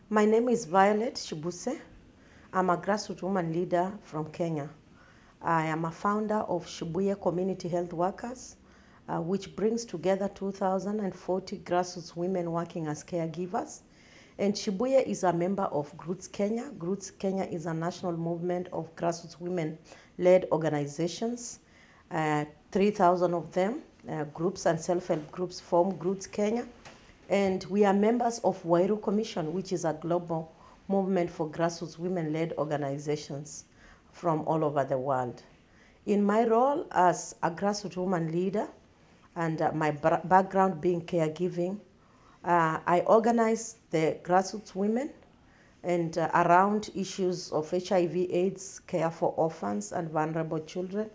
My name is Violet Shivutse. I'm a grassroots woman leader from Kenya. I am a founder of Shibuya Community Health Workers, which brings together 2,040 grassroots women working as caregivers. And Shibuya is a member of Groots Kenya. Groots Kenya is a national movement of grassroots women-led organizations. 3,000 of them, groups and self-help groups, form Groots Kenya. And we are members of Wairu Commission, which is a global movement for grassroots women-led organizations from all over the world. In my role as a grassroots woman leader, and my background being caregiving, I organize the grassroots women and around issues of HIV/AIDS, care for orphans and vulnerable children.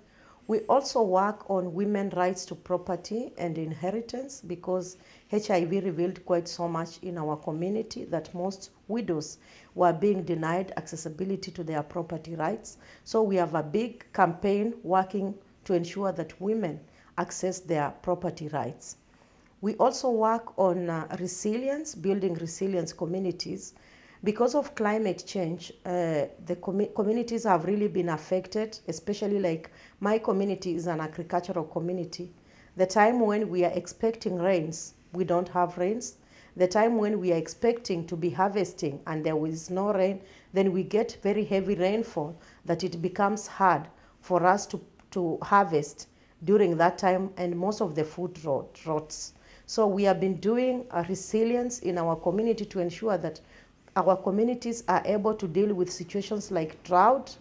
We also work on women's rights to property and inheritance because HIV revealed quite so much in our community that most widows were being denied accessibility to their property rights. So we have a big campaign working to ensure that women access their property rights. We also work on resilience, building resilience communities. Because of climate change, the communities have really been affected, especially like my community is an agricultural community. The time when we are expecting rains, we don't have rains. The time when we are expecting to be harvesting and there is no rain, then we get very heavy rainfall that it becomes hard for us to harvest during that time, and most of the food rots. So we have been doing a resilience in our community to ensure that our communities are able to deal with situations like drought,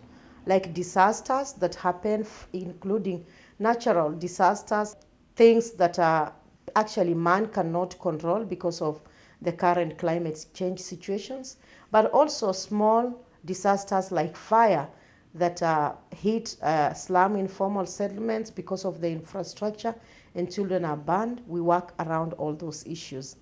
like disasters that happen, including natural disasters, things that are actually man cannot control because of the current climate change situations, but also small disasters like fire that hit slum informal settlements because of the infrastructure and children are burned. We work around all those issues.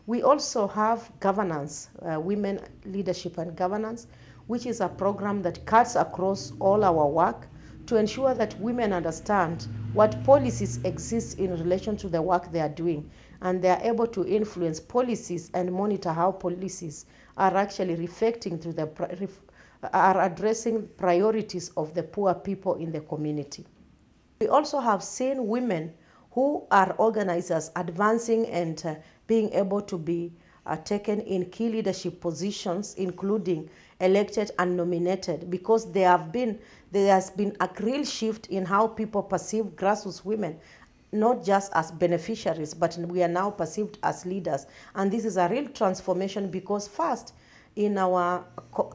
We also have governance, women leadership and governance, which is a program that cuts across all our work to ensure that women understand what policies exist in relation to the work they are doing, and they are able to influence policies and monitor how policies are actually reflecting to are addressing priorities of the poor people in the community. We also have seen women who are organizers advancing and being able to be taken in key leadership positions, including elected and nominated, because there has been a real shift in how people perceive grassroots women, not just as beneficiaries, but we are now perceived as leaders. And this is a real transformation because first, in our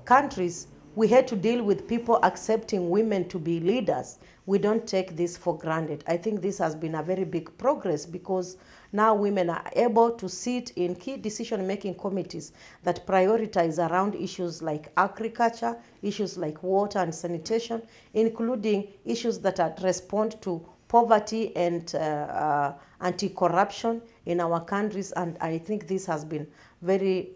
countries, we had to deal with people accepting women to be leaders. We don't take this for granted. I think this has been a very big progress because now women are able to sit in key decision-making committees that prioritize around issues like agriculture, issues like water and sanitation, including issues that respond to poverty and anti-corruption in our countries, and I think this has been very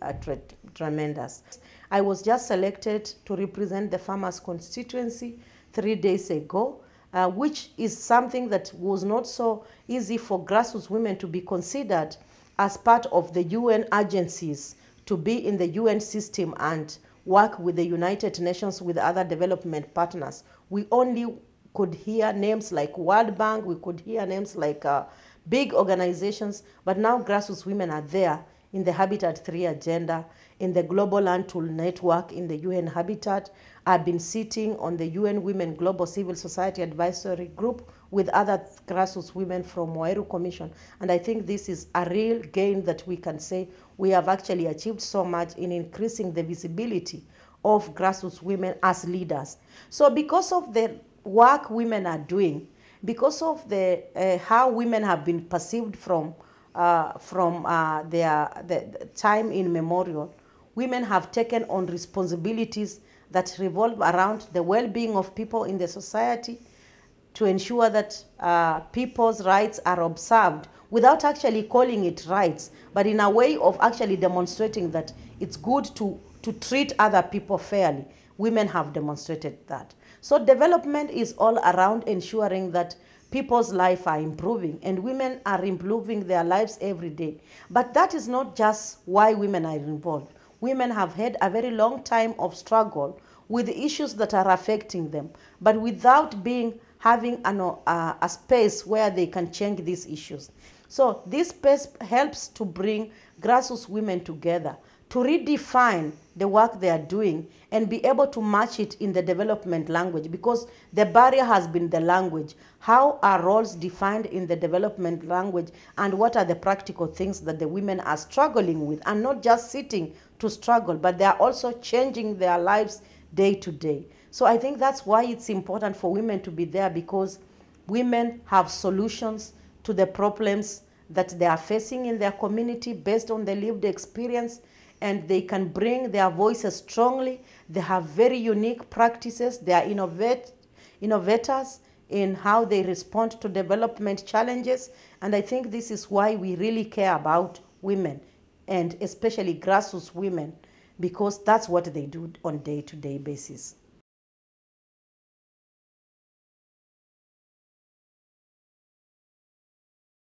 tremendous. I was just selected to represent the farmers' constituency 3 days ago, which is something that was not so easy for grassroots women to be considered as part of the UN agencies, to be in the UN system and work with the United Nations, with other development partners. We only could hear names like World Bank, we could hear names like big organizations, but now grassroots women are there in the Habitat 3 agenda, in the Global Land Tool Network, in the UN Habitat. I've been sitting on the UN Women Global Civil Society Advisory Group with other grassroots women from Wairu Commission. And I think this is a real gain that we can say we have actually achieved so much in increasing the visibility of grassroots women as leaders. So because of the work women are doing, because of the how women have been perceived from the time immemorial, women have taken on responsibilities that revolve around the well-being of people in the society, to ensure that people's rights are observed without actually calling it rights, but in a way of actually demonstrating that it's good to treat other people fairly. Women have demonstrated that. So development is all around ensuring that people's lives are improving, and women are improving their lives every day. But that is not just why women are involved. women have had a very long time of struggle with the issues that are affecting them, but without having a space where they can change these issues. So this space helps to bring grassroots women together to redefine the work they are doing and be able to match it in the development language, because the barrier has been the language. How are roles defined in the development language, and what are the practical things that the women are struggling with, and not just sitting to struggle, but they are also changing their lives day to day. So I think that's why it's important for women to be there, because women have solutions to the problems that they are facing in their community based on their lived experience, and they can bring their voices strongly. They have very unique practices. They are innovators in how they respond to development challenges. And I think this is why we really care about women, and especially grassroots women, because that's what they do on a day-to-day basis.